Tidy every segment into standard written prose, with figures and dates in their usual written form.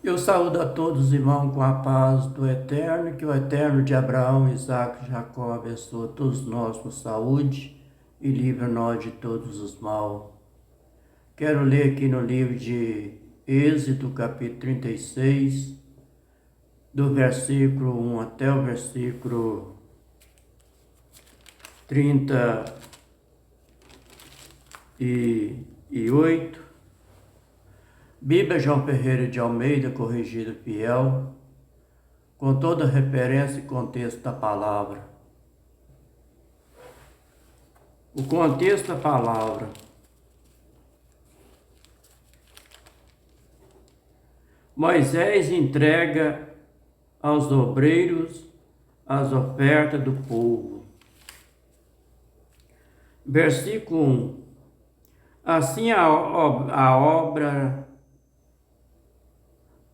Eu saúdo a todos, irmãos, com a paz do Eterno, que o Eterno de Abraão, Isaque e Jacó abençoe todos nós com saúde e livre-nós de todos os mal. Quero ler aqui no livro de Êxodo, capítulo 36, do versículo 1 até o versículo 38. Bíblia João Ferreira de Almeida, corrigida fiel, com toda referência e contexto da palavra. O contexto da palavra. Moisés entrega aos obreiros as ofertas do povo. Versículo 1. Assim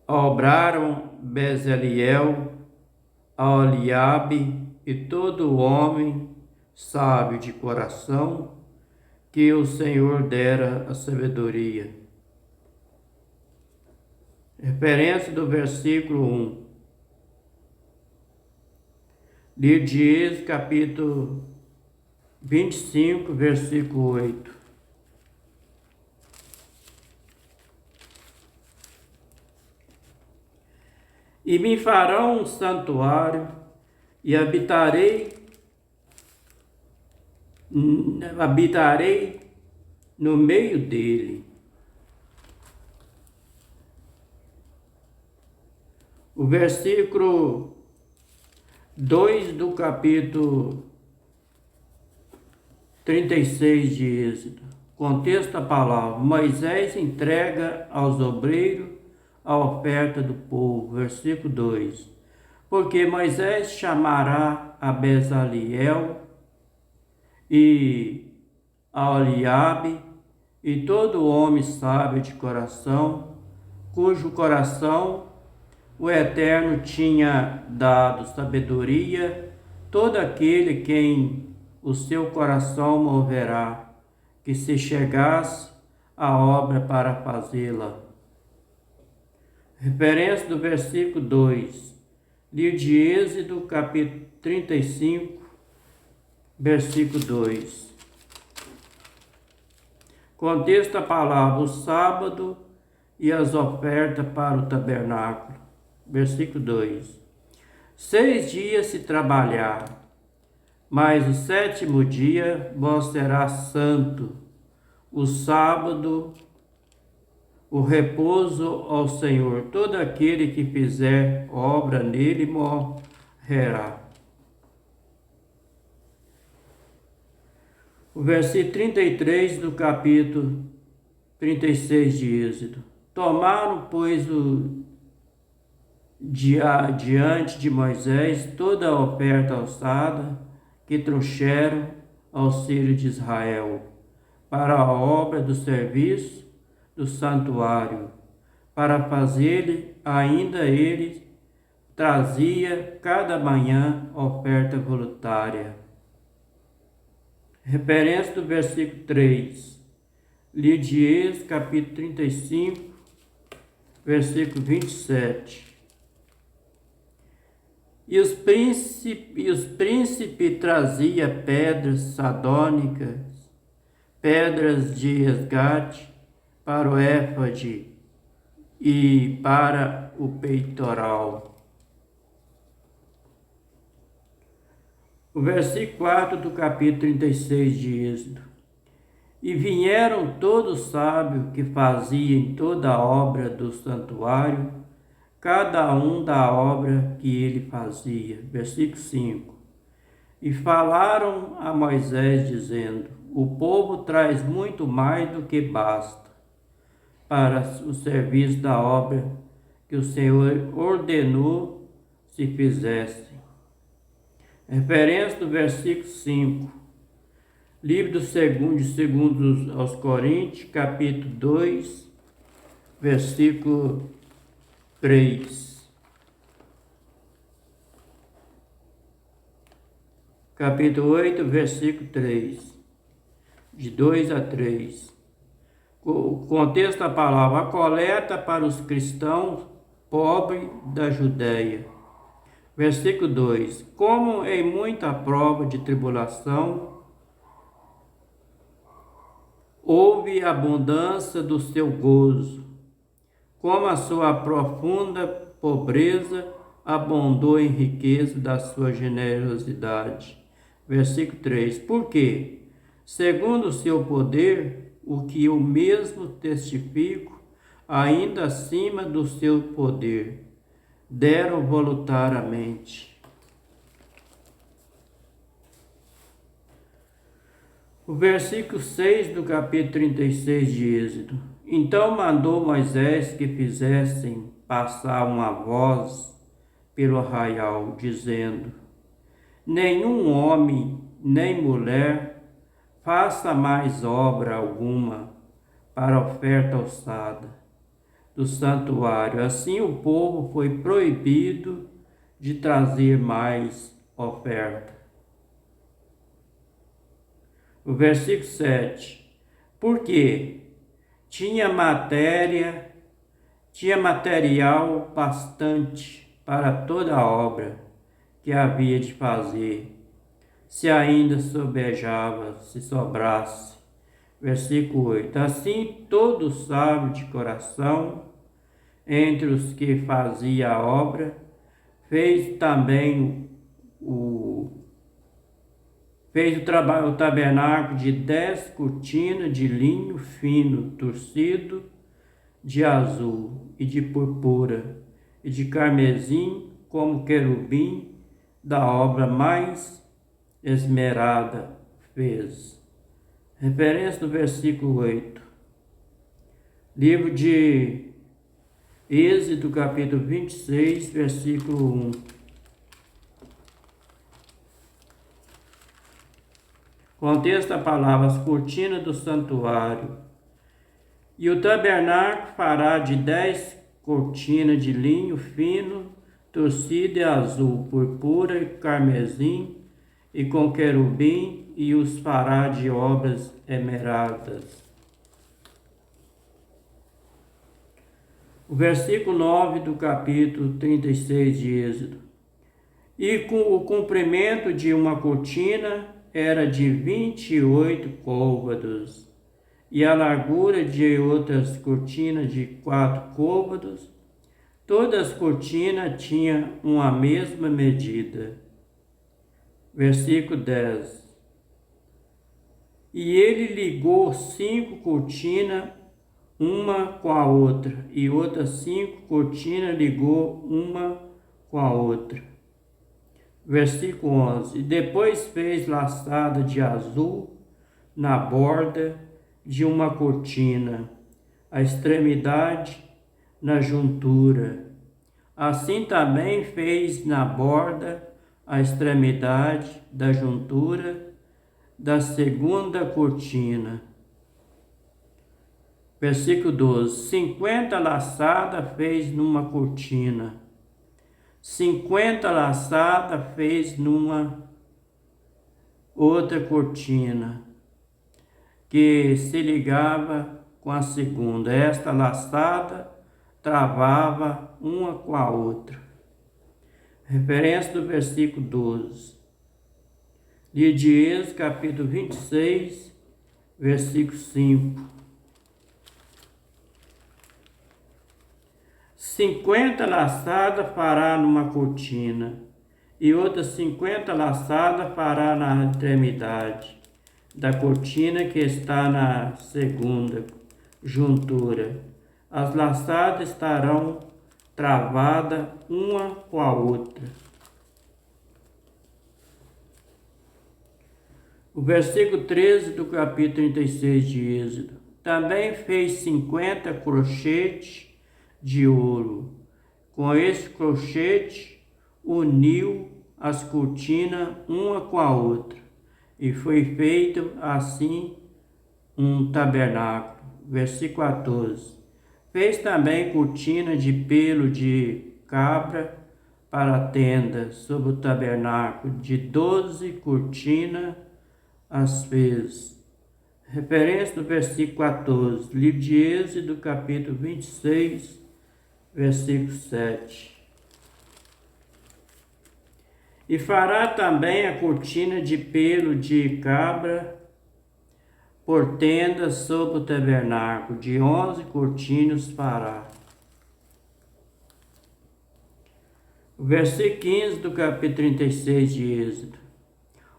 obraram Bezaliel, Oliabe e todo homem sábio de coração, que o Senhor dera a sabedoria. Referência do versículo 1. Livro de Êxodo, capítulo 25, versículo 8. E me farão um santuário, e habitarei no meio dele. O versículo 2 do capítulo 36 de Êxodo. Contexto da palavra. Moisés entrega aos obreiros a oferta do povo. Versículo 2. Porque Moisés chamará a Bezaliel e a Oliabe e todo homem sábio de coração, cujo coração o Eterno tinha dado sabedoria, todo aquele quem o seu coração moverá, que se chegasse a obra para fazê-la. Referência do versículo 2, livro de Êxodo, capítulo 35, versículo 2. Contexto da palavra: o sábado e as ofertas para o tabernáculo. Versículo 2. 6 dias se trabalhar, mas o 7º dia vos será santo, o sábado, o repouso ao Senhor. Todo aquele que fizer obra nele morrerá. O versículo 33 do capítulo 36 de Êxodo. Tomaram, pois, diante de Moisés toda a oferta alçada que trouxeram aos filhos de Israel para a obra do serviço do santuário, para fazer ainda ele trazia cada manhã oferta voluntária. Referência do versículo 3, livro de Êxodo, capítulo 35, versículo 27. E os príncipes traziam pedras sardônicas, pedras de resgate para o éfode e para o peitoral. O versículo 4 do capítulo 36 de Êxodo. E vieram todos os sábios que faziam toda a obra do santuário, cada um da obra que ele fazia. Versículo 5. E falaram a Moisés, dizendo: o povo traz muito mais do que basta para o serviço da obra que o Senhor ordenou se fizessem. Referência do versículo 5. Livro do segundo aos Coríntios, capítulo 2, versículo 3. Capítulo 8, versículo 3. De 2 a 3. O contexto da palavra: a coleta para os cristãos pobre da Judéia. Versículo 2: Como em muita prova de tribulação, houve abundância do seu gozo, como a sua profunda pobreza abundou em riqueza da sua generosidade. Versículo 3: Porque, segundo o seu poder, o que eu mesmo testifico, ainda acima do seu poder, deram voluntariamente. O versículo 6 do capítulo 36 de Êxodo. Então mandou Moisés que fizessem passar uma voz pelo arraial, dizendo: Nenhum homem nem mulher faça mais obra alguma para oferta alçada do santuário. Assim o povo foi proibido de trazer mais oferta. O versículo 7. Porque tinha material bastante para toda a obra que havia de fazer, se ainda sobejava, se sobrasse. Versículo 8. Assim todo sábio de coração, entre os que fazia a obra, fez também o tabernáculo de 10 cortinas de linho fino, torcido, de azul e de purpura e de carmesim, como querubim, da obra mais esmerada fez. Referência do versículo 8. Livro de Êxodo, capítulo 26, versículo 1. Contexto da palavra: as cortinas do santuário. E o tabernáculo fará de 10 cortinas de linho fino, torcido e azul, purpura e carmesim, e com querubim, e os fará de obras esmeradas. O versículo 9 do capítulo 36 de Êxodo. E com o comprimento de uma cortina era de 28 côvados, e a largura de outras cortinas de 4 côvados. Todas as cortinas tinham uma mesma medida. Versículo 10. E ele ligou 5 cortinas, uma com a outra, e outras 5 cortinas ligou uma com a outra. Versículo 11. E depois fez laçada de azul na borda de uma cortina, a extremidade na juntura. Assim também fez na borda a extremidade da juntura da segunda cortina. Versículo 12. 50 laçadas fez numa cortina, 50 laçadas fez numa outra cortina, que se ligava com a segunda. Esta laçada travava uma com a outra. Referência do versículo 12. Livro de Êxodo, capítulo 26, versículo 5. 50 laçadas fará numa cortina, e outras 50 laçadas fará na extremidade da cortina que está na segunda juntura. As laçadas estarão travadas uma com a outra. O versículo 13 do capítulo 36 de Êxodo. Também fez 50 crochetes de ouro. Com esse crochete uniu as cortinas uma com a outra, e foi feito assim um tabernáculo. Versículo 14. Fez também cortina de pelo de cabra para a tenda, sobre o tabernáculo, de 12 cortinas as fez. Referência do versículo 14, livro de Êxodo, capítulo 26, versículo 7. E fará também a cortina de pelo de cabra por tenda sobre o tabernáculo, de 11 cortinas fará. O versículo 15 do capítulo 36 de Êxodo.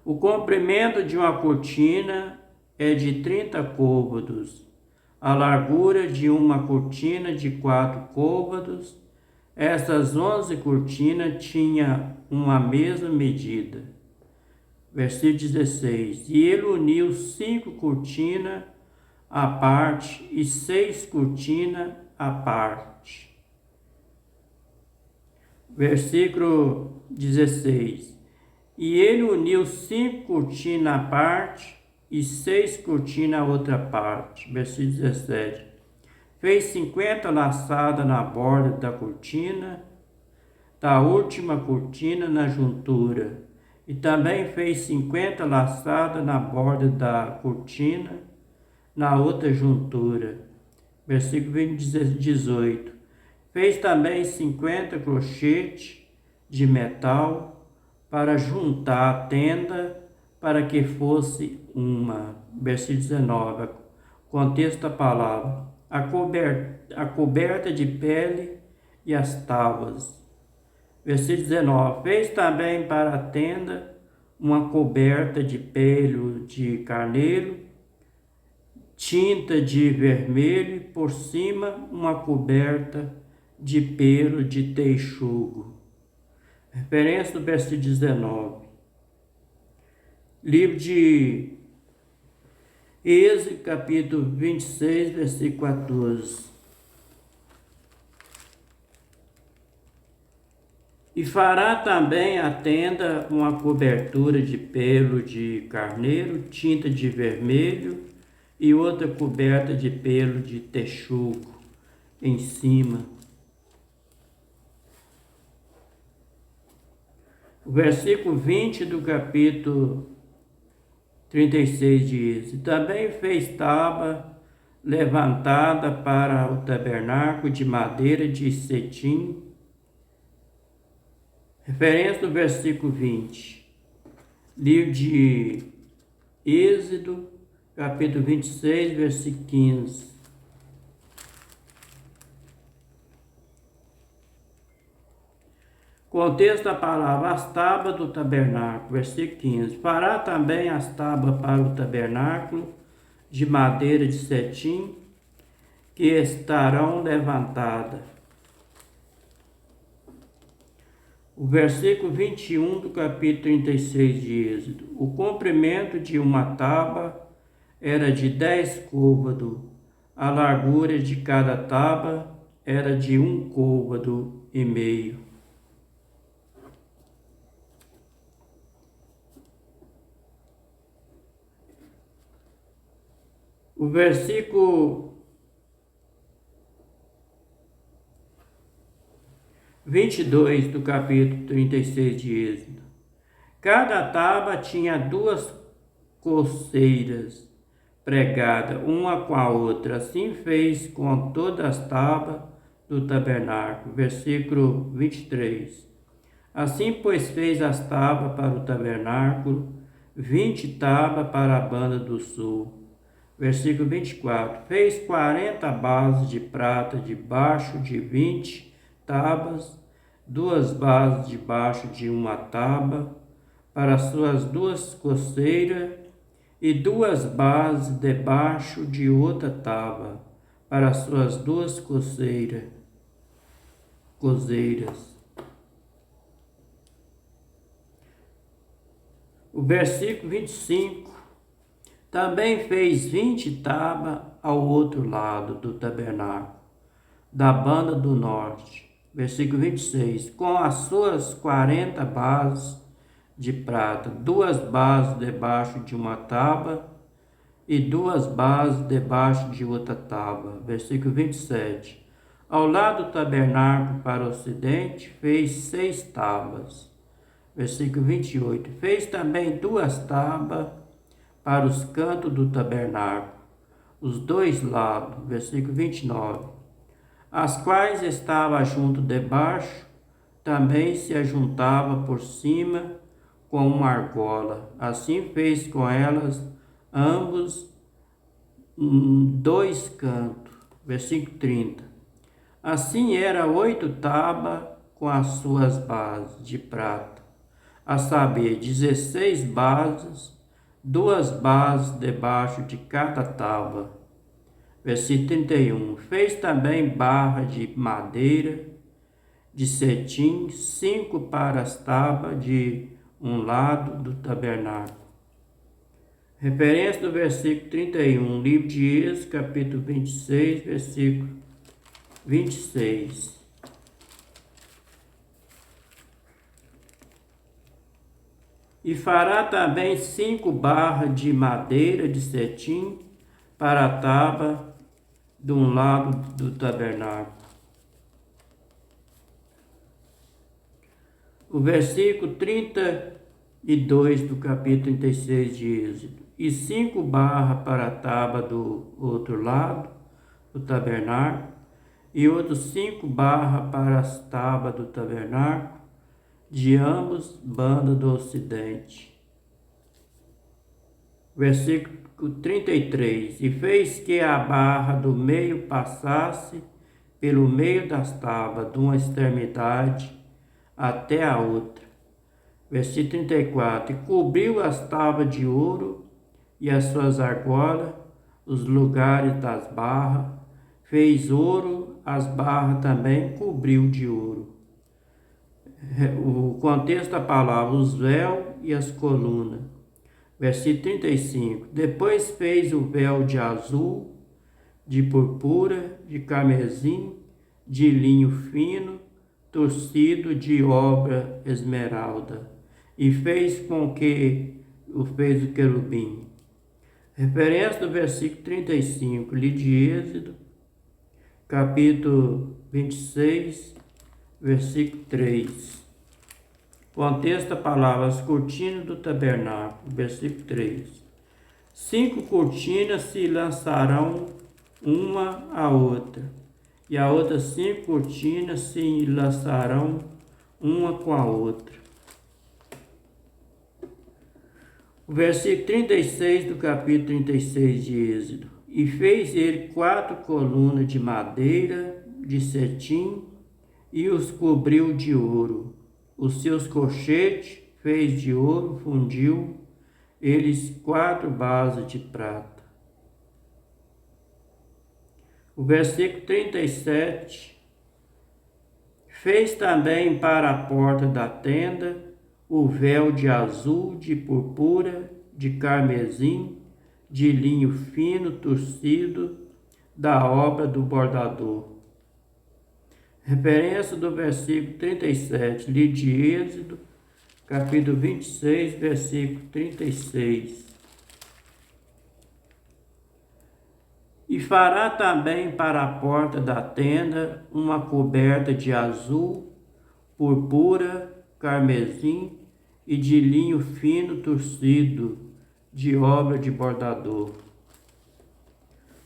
O comprimento de uma cortina é de 30 côvados, a largura de uma cortina de 4 côvados. Essas 11 cortinas tinham uma mesma medida. Versículo 16. E ele uniu 5 cortinas à parte e 6 cortinas à parte. Versículo 16. E ele uniu 5 cortinas à parte e 6 cortinas à outra parte. Versículo 17. Fez 50 laçadas na borda da cortina, da última cortina na juntura. E também fez 50 laçadas na borda da cortina, na outra juntura. Versículo 18. Fez também 50 crochês de metal para juntar a tenda, para que fosse uma. Versículo 19. Contexto da palavra. A coberta de pele e as tábuas. Versículo 19. Fez também para a tenda uma coberta de pelo de carneiro, tinta de vermelho, e por cima uma coberta de pelo de texugo. Referência do versículo 19. Livro de Êxodo, capítulo 26, versículo 14. E fará também a tenda uma cobertura de pelo de carneiro, tinta de vermelho, e outra coberta de pelo de texugo em cima. O versículo 20 do capítulo 36 diz: E também fez tábua levantada para o tabernáculo de madeira de cetim. Referência do versículo 20. Livro de Êxodo, capítulo 26, versículo 15. Contexto da palavra: as tábuas do tabernáculo, versículo 15. Fará também as tábuas para o tabernáculo de madeira de cetim, que estarão levantadas. O versículo 21 do capítulo 36 de Êxodo. O comprimento de uma tábua era de 10 côvados, a largura de cada tábua era de 1 côvado e meio. O versículo 22 do capítulo 36 de Êxodo. Cada tábua tinha 2 coceiras pregadas, uma com a outra. Assim fez com todas as tábuas do tabernáculo. Versículo 23. Assim, pois, fez as tábuas para o tabernáculo, 20 tábuas para a banda do sul. Versículo 24. Fez 40 bases de prata debaixo de 20 tábuas, 2 bases debaixo de uma tábua, para suas 2 coceiras, e 2 bases debaixo de outra tábua, para suas 2 coceiras. O versículo 25. Também fez 20 tábuas ao outro lado do tabernáculo, da banda do norte. Versículo 26. Com as suas 40 bases de prata, 2 bases debaixo de uma tábua e 2 bases debaixo de outra tábua. Versículo 27. Ao lado do tabernáculo para o ocidente, fez 6 tábuas. Versículo 28. Fez também 2 tábuas para os cantos do tabernáculo, os 2 lados. Versículo 29. as quais estava junto debaixo, também se ajuntava por cima com uma argola. Assim fez com elas ambos dois cantos. Versículo 30. Assim era 8 tábuas com as suas bases de prata, a saber, 16 bases, 2 bases debaixo de cada tábua. Versículo 31. Fez também barra de madeira, de cetim, 5 para as tábuas de um lado do tabernáculo. Referência do versículo 31, livro de Êxodo, capítulo 26, versículo 26. E fará também 5 barras de madeira de cetim para a tábua de um lado do tabernáculo. O versículo 32 do capítulo 36 de Êxodo. E 5 barras para a tábua do outro lado do tabernáculo, e outros 5 barras para as tábuas do tabernáculo, de ambos bandos do ocidente. Versículo 33. E fez que a barra do meio passasse pelo meio das tábuas, de uma extremidade até a outra. Versículo 34. E cobriu as tábuas de ouro e as suas argolas, os lugares das barras, fez ouro, as barras também cobriu de ouro. O contexto da palavra, os véus e as colunas. Versículo 35. Depois fez o véu de azul, de purpura, de carmesim, de linho fino, torcido de obra esmeralda, e fez com que fez o querubim. Referência do versículo 35, livro de Êxodo, capítulo 26, versículo 3. Contexto da palavra, as cortinas do tabernáculo, versículo 3. 5 cortinas se lançarão uma à outra, e as outras 5 cortinas se lançarão uma com a outra. O versículo 36 do capítulo 36 de Êxodo. E fez ele 4 colunas de madeira, de cetim, e os cobriu de ouro. Os seus colchetes fez de ouro, fundiu eles 4 bases de prata. O versículo 37. Fez também para a porta da tenda o véu de azul, de purpura, de carmesim, de linho fino torcido, da obra do bordador. Referência do versículo 37, livro de Êxodo, capítulo 26, versículo 36. E fará também para a porta da tenda uma coberta de azul, purpura, carmesim e de linho fino torcido, de obra de bordador.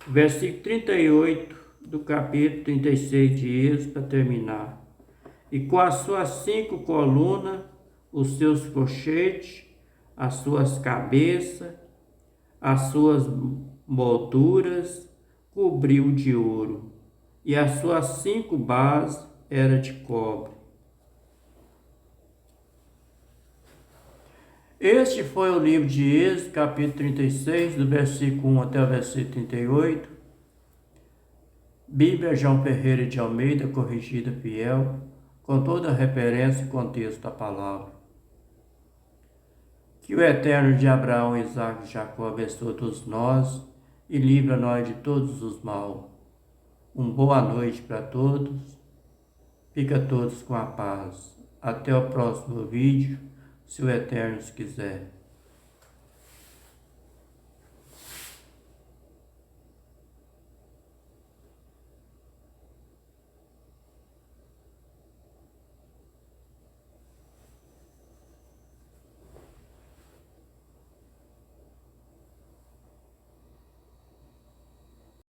Versículo 38 do capítulo 36 de Êxodo, para terminar. E com as suas 5 colunas, os seus colchetes, as suas cabeças, as suas molduras, cobriu de ouro, e as suas 5 bases eram de cobre. Este foi o livro de Êxodo, capítulo 36, do versículo 1 até o versículo 38. Bíblia João Ferreira de Almeida, corrigida fiel, com toda a referência e contexto da palavra. Que o Eterno de Abraão, Isaque e Jacó abençoe todos nós e livra nós de todos os mal. Uma boa noite para todos. Fica todos com a paz. Até o próximo vídeo, se o Eterno quiser.